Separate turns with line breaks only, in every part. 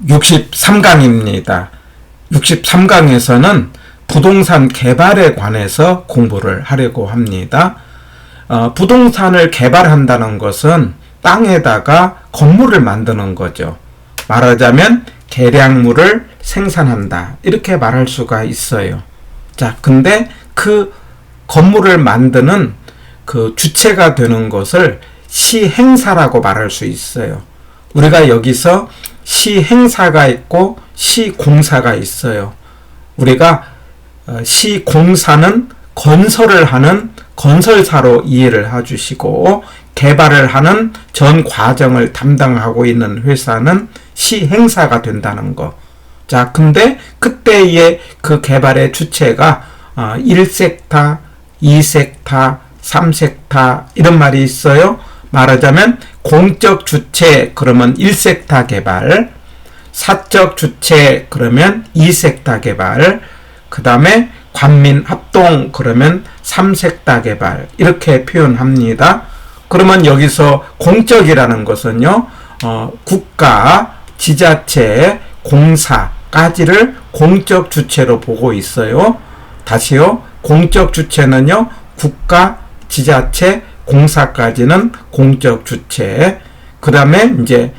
63강입니다. 63강에서는 부동산 개발에 관해서 공부를 하려고 합니다. 부동산을 개발한다는 것은 땅에다가 건물을 만드는 거죠. 말하자면 계량물을 생산한다, 이렇게 말할 수가 있어요. 자, 근데 그 건물을 만드는 그 주체가 되는 것을 시행사라고 말할 수 있어요. 우리가 여기서 시행사가 있고 시공사가 있어요. 우리가 시공사는 건설을 하는 건설사로 이해를 해주시고, 개발을 하는 전 과정을 담당하고 있는 회사는 시행사가 된다는 거. 자, 근데 그때의 그 개발의 주체가 1섹타, 2섹타, 3섹타 이런 말이 있어요. 말하자면 공적 주체 그러면 1섹타 개발, 사적 주체 그러면 2섹타 개발, 그 다음에 관민 합동 그러면 3섹타 개발, 이렇게 표현합니다. 그러면 여기서 공적이라는 것은요, 국가, 지자체, 공사까지를 공적 주체로 보고 있어요. 다시요, 공적 주체는요, 국가, 지자체, 공사까지는 공적 주체. 그 다음에 이제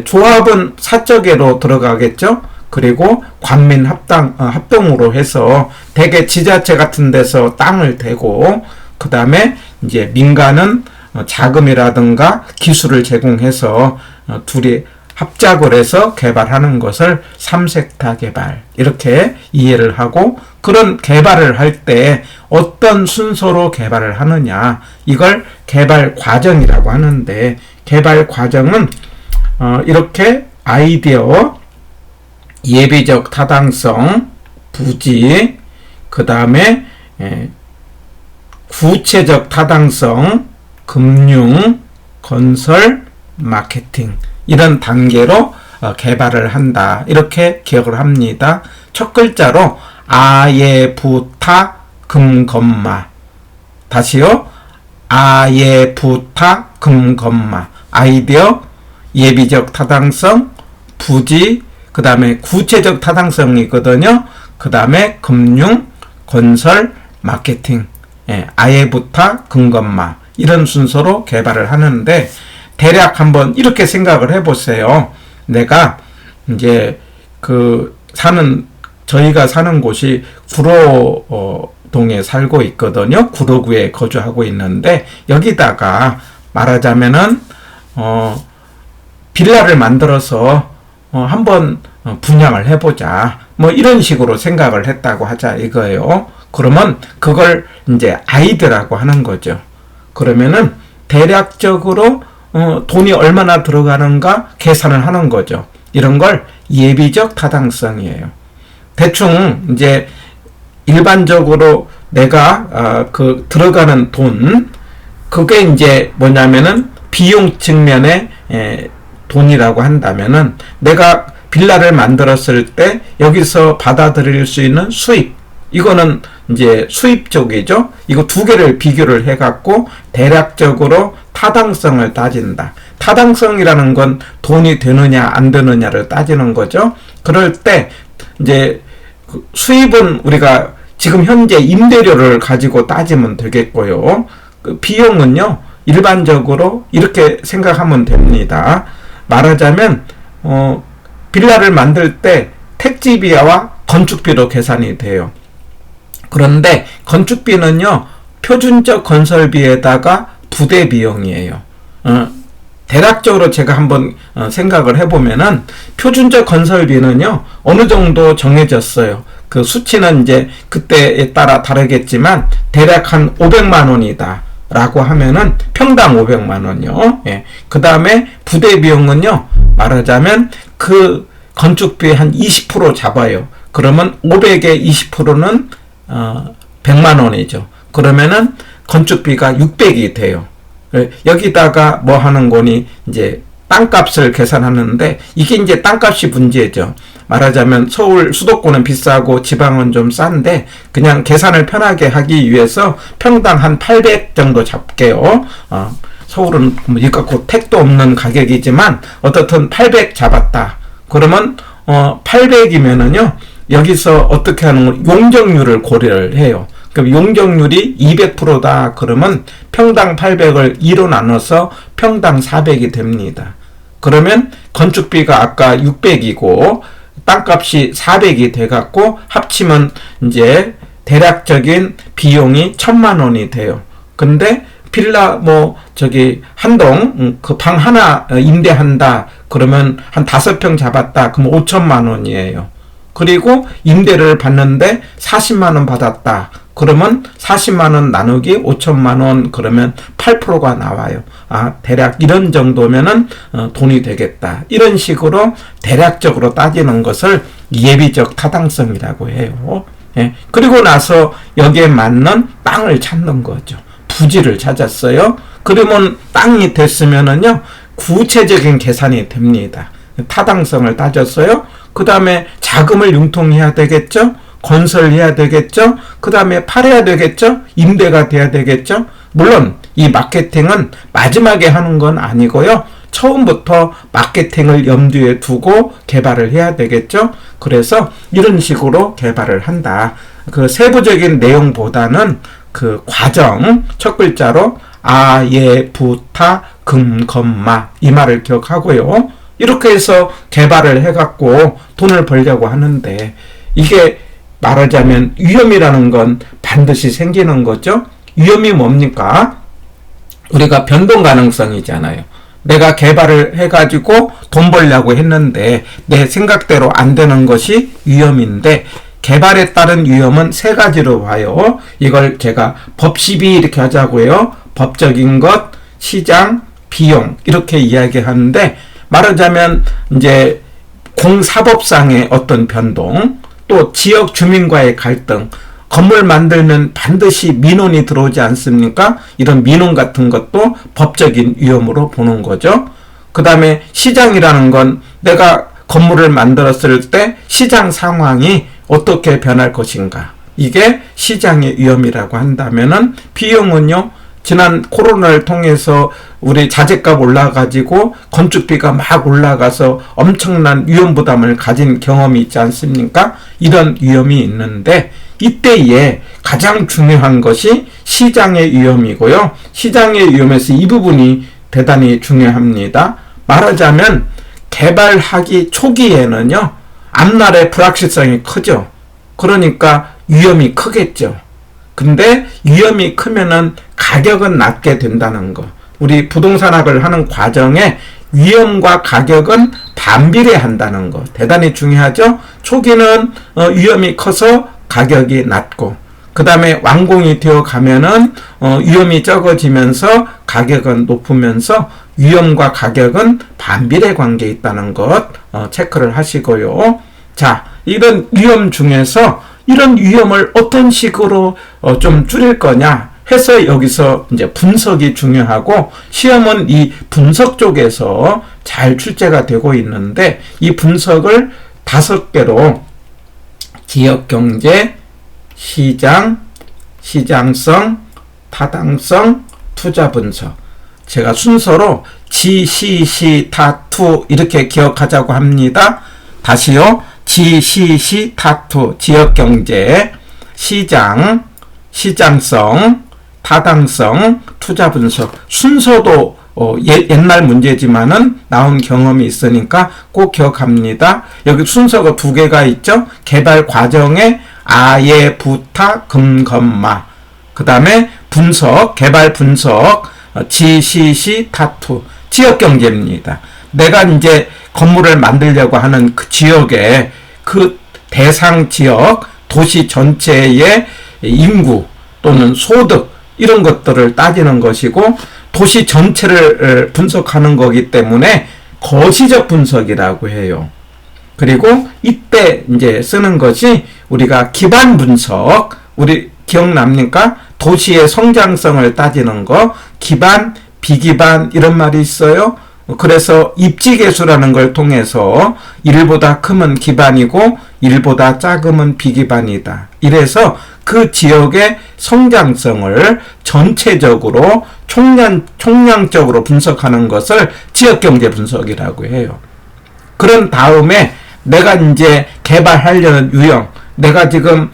조합은 사적으로 들어가겠죠. 그리고 관민 합동으로 해서 대개 지자체 같은 데서 땅을 대고, 그 다음에 이제 민간은 자금이라든가 기술을 제공해서 둘이 합작을 해서 개발하는 것을 3섹타 개발, 이렇게 이해를 하고, 그런 개발을 할 때 어떤 순서로 개발을 하느냐, 이걸 개발 과정이라고 하는데, 개발 과정은 이렇게 아이디어, 예비적 타당성, 부지, 그 다음에 구체적 타당성, 금융, 건설, 마케팅, 이런 단계로 개발을 한다, 이렇게 기억을 합니다. 첫 글자로 아예부타 금검마. 다시요, 아예부타 금검마. 아이디어, 예비적 타당성, 부지, 그 다음에 구체적 타당성이거든요. 그 다음에 금융, 건설, 마케팅, 아예부타 금검마, 이런 순서로 개발을 하는데, 대략 한번 이렇게 생각을 해보세요. 내가 이제 저희가 사는 곳이 구로동에 살고 있거든요. 구로구에 거주하고 있는데, 여기다가 말하자면은 빌라를 만들어서 한번 분양을 해보자, 뭐 이런 식으로 생각을 했다고 하자 이거예요. 그러면 그걸 이제 아이디어라고 하는 거죠. 그러면은 대략적으로 돈이 얼마나 들어가는가 계산을 하는 거죠. 이런 걸 예비적 타당성이에요. 대충 이제 일반적으로 내가 들어가는 돈, 그게 이제 뭐냐면은 비용 측면의 돈이라고 한다면은, 내가 빌라를 만들었을 때 여기서 받아들일 수 있는 수입, 이거는 이제 수입 쪽이죠. 이거 두 개를 비교를 해갖고 대략적으로 타당성을 따진다. 타당성이라는 건 돈이 되느냐 안 되느냐를 따지는 거죠. 그럴 때 이제 수입은 우리가 지금 현재 임대료를 가지고 따지면 되겠고요. 비용은요, 일반적으로 이렇게 생각하면 됩니다. 말하자면 빌라를 만들 때 택지비와 건축비로 계산이 돼요. 그런데 건축비는요, 표준적 건설비에다가 부대 비용이에요. 대략적으로 제가 한번 생각을 해보면은, 표준적 건설비는요, 어느 정도 정해졌어요. 그 수치는 이제 그때에 따라 다르겠지만, 대략 한 500만 원이다 라고 하면은 평당 500만 원이요. 예. 그 다음에 부대 비용은요, 말하자면 그 건축비의 한 20% 잡아요. 그러면 500의 20%는 100만 원이죠. 그러면은 건축비가 600이 돼요. 여기다가 뭐 하는 거니, 이제 땅값을 계산하는데, 이게 이제 땅값이 문제죠. 말하자면 서울 수도권은 비싸고 지방은 좀 싼데, 그냥 계산을 편하게 하기 위해서 평당 한 800 정도 잡게요. 서울은 뭐 이거 택도 없는 가격이지만 어떻든 800 잡았다. 그러면 800이면은요, 여기서 어떻게 하는 거, 용적률을 고려를 해요. 그럼 용적률이 200%다 그러면 평당 800을 2로 나눠서 평당 400이 됩니다. 그러면 건축비가 아까 600이고 땅값이 400이 돼갖고 합치면 이제 대략적인 비용이 1000만 원이 돼요. 근데 빌라 한 동 그 방 하나 임대한다 그러면 한 5평 잡았다 그럼 5천만 원이에요. 그리고 임대를 받는데 40만 원 받았다 그러면 40만 원 나누기 5천만 원 그러면 8%가 나와요. 대략 이런 정도면은 돈이 되겠다. 이런 식으로 대략적으로 따지는 것을 예비적 타당성이라고 해요. 예. 그리고 나서 여기에 맞는 땅을 찾는 거죠. 부지를 찾았어요. 그러면 땅이 됐으면은요, 구체적인 계산이 됩니다. 타당성을 따졌어요. 그 다음에 자금을 융통해야 되겠죠? 건설해야 되겠죠? 그 다음에 팔아야 되겠죠? 임대가 돼야 되겠죠? 물론 이 마케팅은 마지막에 하는 건 아니고요. 처음부터 마케팅을 염두에 두고 개발을 해야 되겠죠? 그래서 이런 식으로 개발을 한다. 그 세부적인 내용보다는 그 과정, 첫 글자로 아, 예, 부, 타, 금, 검, 마 이 말을 기억하고요. 이렇게 해서 개발을 해갖고 돈을 벌려고 하는데 이게 말하자면 위험이라는 건 반드시 생기는 거죠. 위험이 뭡니까? 우리가 변동 가능성이잖아요. 내가 개발을 해가지고 돈 벌려고 했는데 내 생각대로 안 되는 것이 위험인데 개발에 따른 위험은 세 가지로 봐요. 이걸 제가 법시비 이렇게 하자고요. 법적인 것, 시장, 비용 이렇게 이야기하는데 말하자면 이제 공사법상의 어떤 변동 또 지역 주민과의 갈등 건물 만들면 반드시 민원이 들어오지 않습니까? 이런 민원 같은 것도 법적인 위험으로 보는 거죠. 그 다음에 시장이라는 건 내가 건물을 만들었을 때 시장 상황이 어떻게 변할 것인가. 이게 시장의 위험이라고 한다면은 비용은요. 지난 코로나를 통해서 우리 자재값 올라가지고 건축비가 막 올라가서 엄청난 위험 부담을 가진 경험이 있지 않습니까? 이런 위험이 있는데 이때에 가장 중요한 것이 시장의 위험이고요. 시장의 위험에서 이 부분이 대단히 중요합니다. 말하자면 개발하기 초기에는요. 앞날의 불확실성이 크죠. 그러니까 위험이 크겠죠. 근데 위험이 크면은 가격은 낮게 된다는 거. 우리 부동산학을 하는 과정에 위험과 가격은 반비례한다는 거. 대단히 중요하죠. 초기는 위험이 커서 가격이 낮고 그 다음에 완공이 되어 가면은 위험이 적어지면서 가격은 높으면서 위험과 가격은 반비례 관계에 있다는 것 체크를 하시고요. 자, 이런 위험 중에서 이런 위험을 어떤 식으로 좀 줄일 거냐 해서 여기서 이제 분석이 중요하고 시험은 이 분석 쪽에서 잘 출제가 되고 있는데 이 분석을 5개로 지역경제, 시장, 시장성, 타당성, 투자 분석. 제가 순서로 지, 시, 시, 타, 투 이렇게 기억하자고 합니다. 다시요. 지, 시, 시, 타, 투. 지역경제, 시장, 시장성, 타당성, 투자 분석. 순서도 옛날 문제지만은 나온 경험이 있으니까 꼭 기억합니다. 여기 순서가 2개가 있죠. 개발 과정에 아예 부타 금검마. 그 다음에 분석, 개발 분석, 지시시 타투. 지역 경제입니다. 내가 이제 건물을 만들려고 하는 그 지역에 그 대상 지역, 도시 전체의 인구 또는 소득 이런 것들을 따지는 것이고 도시 전체를 분석하는 거기 때문에 거시적 분석이라고 해요. 그리고 이때 이제 쓰는 것이 우리가 기반 분석, 우리 기억납니까? 도시의 성장성을 따지는 거, 기반, 비기반 이런 말이 있어요. 그래서 입지계수라는 걸 통해서 1보다 크면 기반이고 1보다 작으면 비기반이다. 이래서 그 지역의 성장성을 전체적으로 총량적으로 분석하는 것을 지역경제 분석이라고 해요. 그런 다음에 내가 이제 개발하려는 유형, 내가 지금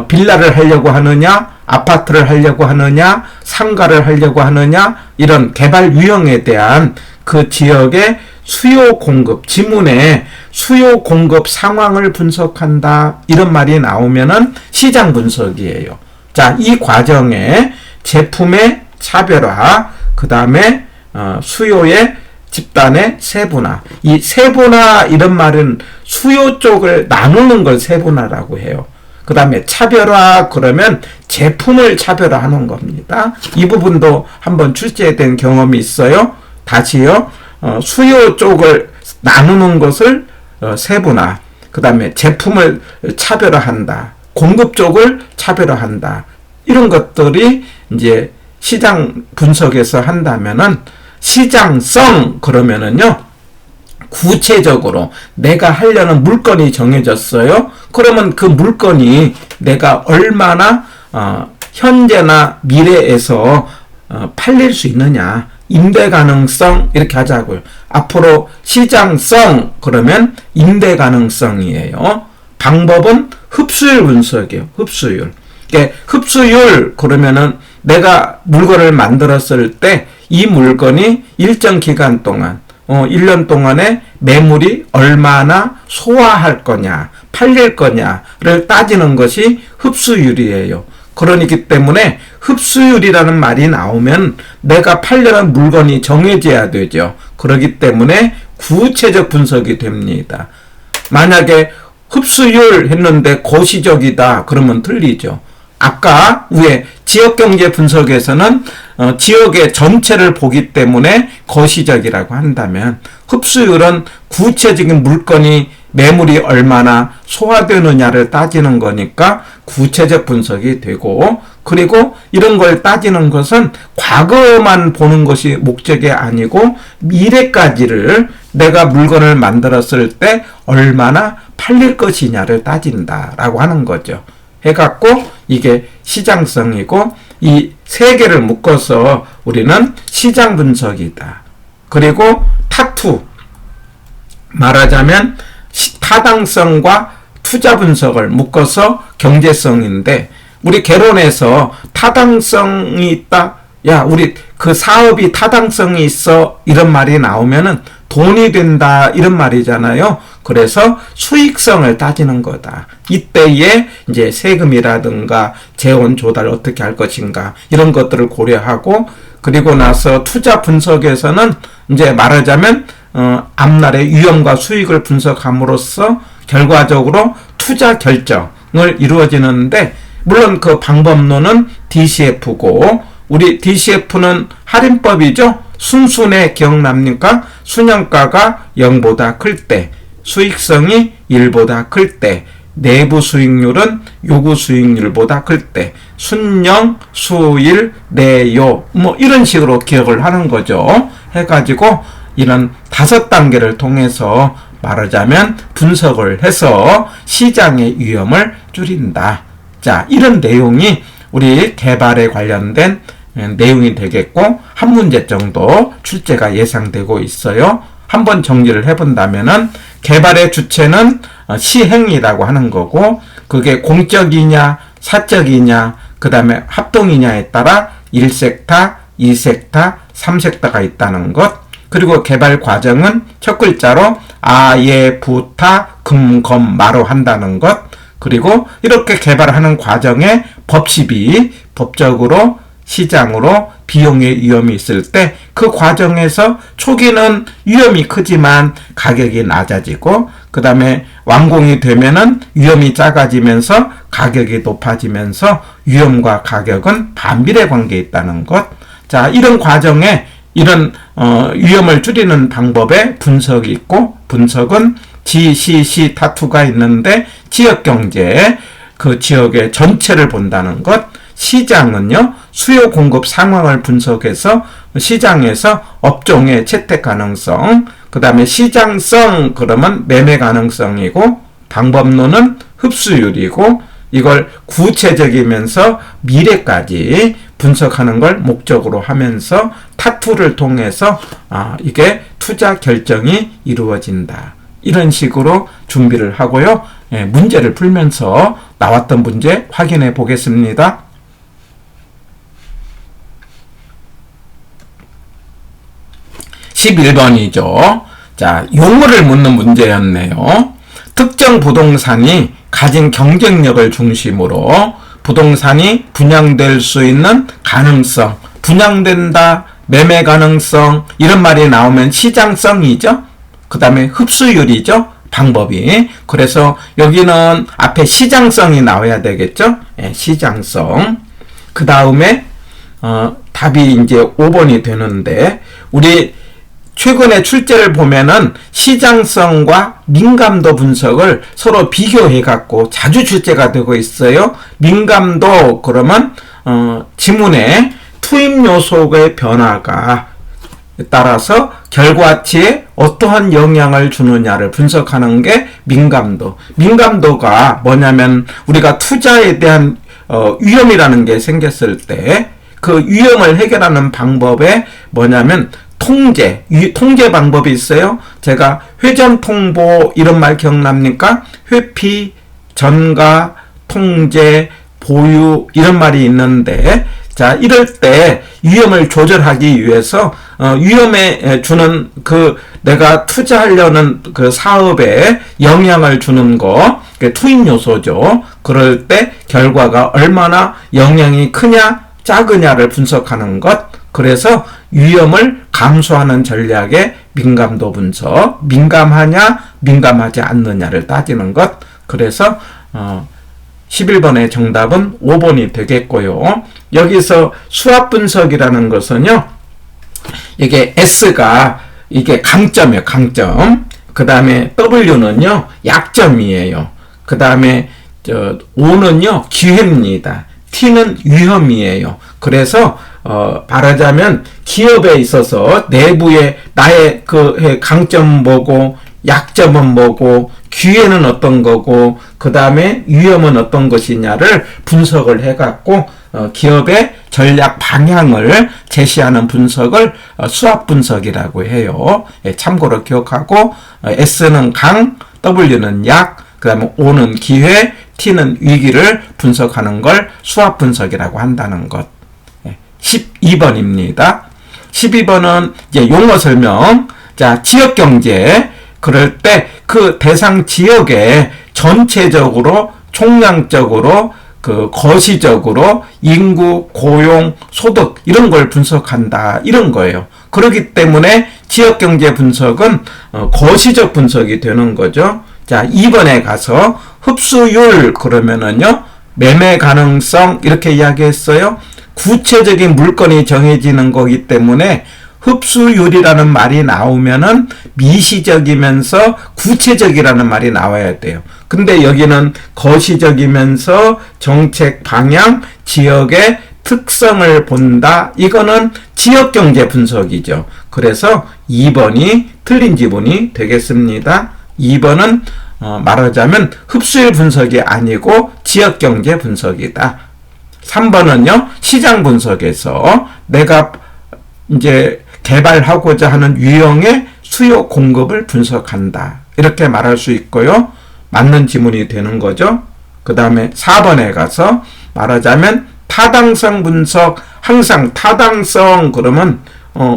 빌라를 하려고 하느냐, 아파트를 하려고 하느냐, 상가를 하려고 하느냐, 이런 개발 유형에 대한 그 지역의 수요 공급, 지문의 수요 공급 상황을 분석한다, 이런 말이 나오면은 시장 분석이에요. 자, 이 과정에 제품의 차별화, 그 다음에 수요의 집단의 세분화. 이 세분화 이런 말은 수요 쪽을 나누는 걸 세분화라고 해요. 그 다음에 차별화 그러면 제품을 차별화하는 겁니다. 이 부분도 한번 출제된 경험이 있어요. 다시요. 수요 쪽을 나누는 것을 세분화. 그 다음에 제품을 차별화한다. 공급 쪽을 차별화한다. 이런 것들이 이제 시장 분석에서 한다면은 시장성 그러면은요, 구체적으로 내가 하려는 물건이 정해졌어요. 그러면 그 물건이 내가 얼마나 현재나 미래에서 팔릴 수 있느냐, 임대 가능성 이렇게 하자고요. 앞으로 시장성 그러면 임대 가능성이에요. 방법은 흡수율 분석이에요. 흡수율. 그러니까 흡수율 그러면은 내가 물건을 만들었을 때 이 물건이 일정 기간 동안 1년 동안에 매물이 얼마나 소화할 거냐, 팔릴 거냐를 따지는 것이 흡수율이에요. 그러기 때문에 흡수율이라는 말이 나오면 내가 팔려는 물건이 정해져야 되죠. 그렇기 때문에 구체적 분석이 됩니다. 만약에 흡수율 했는데 거시적이다 그러면 틀리죠. 아까 위에 지역경제 분석에서는 지역의 전체를 보기 때문에 거시적이라고 한다면, 흡수율은 구체적인 물건이 매물이 얼마나 소화되느냐를 따지는 거니까 구체적 분석이 되고, 그리고 이런 걸 따지는 것은 과거만 보는 것이 목적이 아니고 미래까지를 내가 물건을 만들었을 때 얼마나 팔릴 것이냐를 따진다라고 하는 거죠. 해갖고 이게 시장성이고, 이 세 개를 묶어서 우리는 시장 분석이다. 그리고 타투, 말하자면 타당성과 투자 분석을 묶어서 경제성인데, 우리 개론에서 타당성이 있다, 야 우리 그 사업이 타당성이 있어, 이런 말이 나오면은 돈이 된다 이런 말이잖아요. 그래서 수익성을 따지는 거다. 이때에 이제 세금이라든가 재원 조달 어떻게 할 것인가 이런 것들을 고려하고, 그리고 나서 투자 분석에서는 이제 말하자면 앞날의 위험과 수익을 분석함으로써 결과적으로 투자 결정을 이루어지는데, 물론 그 방법론은 DCF고, 우리 DCF는 할인법이죠. 순순해 기억납니까? 순영가가 0보다 클 때, 수익성이 1보다 클 때, 내부 수익률은 요구 수익률보다 클 때, 순영, 수일, 내요, 뭐 이런 식으로 기억을 하는 거죠. 해가지고 이런 5단계를 통해서 말하자면 분석을 해서 시장의 위험을 줄인다. 자, 이런 내용이 우리 개발에 관련된 내용이 되겠고, 한 문제 정도 출제가 예상되고 있어요. 한번 정리를 해본다면은, 개발의 주체는 시행이라고 하는 거고, 그게 공적이냐 사적이냐 그 다음에 합동이냐에 따라 1섹타, 2섹타, 3섹타가 있다는 것. 그리고 개발 과정은 첫 글자로 아, 예, 부, 타, 금, 검, 마로 한다는 것. 그리고 이렇게 개발하는 과정에 법시비, 법적으로 시장으로 비용의 위험이 있을 때 그 과정에서 초기는 위험이 크지만 가격이 낮아지고, 그 다음에 완공이 되면은 위험이 작아지면서 가격이 높아지면서 위험과 가격은 반비례 관계에 있다는 것. 자, 이런 과정에 이런 위험을 줄이는 방법의 분석이 있고, 분석은 GCC 타투가 있는데 지역경제, 그 지역의 전체를 본다는 것. 시장은요, 수요 공급 상황을 분석해서 시장에서 업종의 채택 가능성, 그 다음에 시장성 그러면 매매 가능성이고, 방법론은 흡수율이고, 이걸 구체적이면서 미래까지 분석하는 걸 목적으로 하면서 타투를 통해서 이게 투자 결정이 이루어진다. 이런 식으로 준비를 하고요. 문제를 풀면서 나왔던 문제 확인해 보겠습니다. 11번이죠. 자, 용어를 묻는 문제였네요. 특정 부동산이 가진 경쟁력을 중심으로 부동산이 분양될 수 있는 가능성, 분양된다, 매매 가능성, 이런 말이 나오면 시장성이죠. 그 다음에 흡수율이죠. 방법이. 그래서 여기는 앞에 시장성이 나와야 되겠죠. 시장성. 그 다음에 답이 이제 5번이 되는데, 우리 최근에 출제를 보면은 시장성과 민감도 분석을 서로 비교해 갖고 자주 출제가 되고 있어요. 민감도 그러면 지문에 투입 요소의 변화가 따라서 결과치에 어떠한 영향을 주느냐를 분석하는 게 민감도. 민감도가 뭐냐면 우리가 투자에 대한 위험이라는 게 생겼을 때 그 위험을 해결하는 방법에 뭐냐면 통제 방법이 있어요. 제가 회전통보 이런 말 기억납니까? 회피, 전가, 통제, 보유 이런 말이 있는데, 자, 이럴 때 위험을 조절하기 위해서 위험에 주는 내가 투자하려는 그 사업에 영향을 주는 거, 투입 요소죠. 그럴 때 결과가 얼마나 영향이 크냐 작으냐를 분석하는 것. 그래서 위험을 감소하는 전략의 민감도 분석, 민감하냐 민감하지 않느냐를 따지는 것. 그래서 11번의 정답은 5번이 되겠고요. 여기서 수압 분석이라는 것은요, 이게 S가 이게 강점이에요. 강점. 그 다음에 W는요 약점이에요. 그 다음에 O는요 기회입니다. T는 위험이에요. 그래서 말하자면 기업에 있어서 내부에 나의 그 강점 뭐고, 약점은 뭐고, 기회는 어떤 거고, 그 다음에 위험은 어떤 것이냐를 분석을 해갖고 기업의 전략 방향을 제시하는 분석을 수압 분석이라고 해요. 참고로 기억하고, S는 강, W는 약, 그 다음에 O는 기회, T는 위기를 분석하는 걸 수압 분석이라고 한다는 것. 12번입니다. 12번은 이제 용어 설명. 자, 지역 경제. 그럴 때 그 대상 지역에 전체적으로 총량적으로 거시적으로 인구, 고용, 소득 이런 걸 분석한다. 이런 거예요. 그렇기 때문에 지역 경제 분석은 거시적 분석이 되는 거죠. 자, 2번에 가서 흡수율 그러면은요, 매매 가능성 이렇게 이야기했어요. 구체적인 물건이 정해지는 거기 때문에 흡수율이라는 말이 나오면은 미시적이면서 구체적이라는 말이 나와야 돼요. 근데 여기는 거시적이면서 정책 방향, 지역의 특성을 본다. 이거는 지역경제 분석이죠. 그래서 2번이 틀린 지문이 되겠습니다. 2번은 말하자면 흡수율 분석이 아니고 지역경제 분석이다. 3번은요, 시장 분석에서 내가 이제 개발하고자 하는 유형의 수요 공급을 분석한다. 이렇게 말할 수 있고요. 맞는 지문이 되는 거죠. 그 다음에 4번에 가서 말하자면 타당성 분석, 항상 타당성 그러면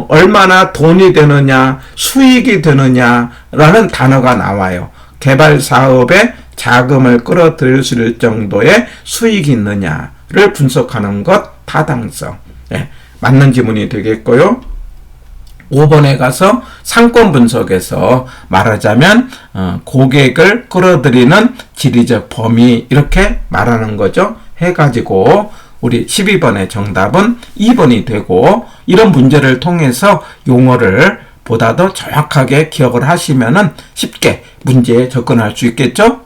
얼마나 돈이 되느냐, 수익이 되느냐라는 단어가 나와요. 개발 사업에 자금을 끌어들일 수 있을 정도의 수익이 있느냐를 분석하는 것, 타당성. 맞는 지문이 되겠고요. 5번에 가서 상권 분석에서 말하자면 고객을 끌어들이는 지리적 범위 이렇게 말하는 거죠. 해가지고 우리 12번의 정답은 2번이 되고, 이런 문제를 통해서 용어를 보다 더 정확하게 기억을 하시면은 쉽게 문제에 접근할 수 있겠죠.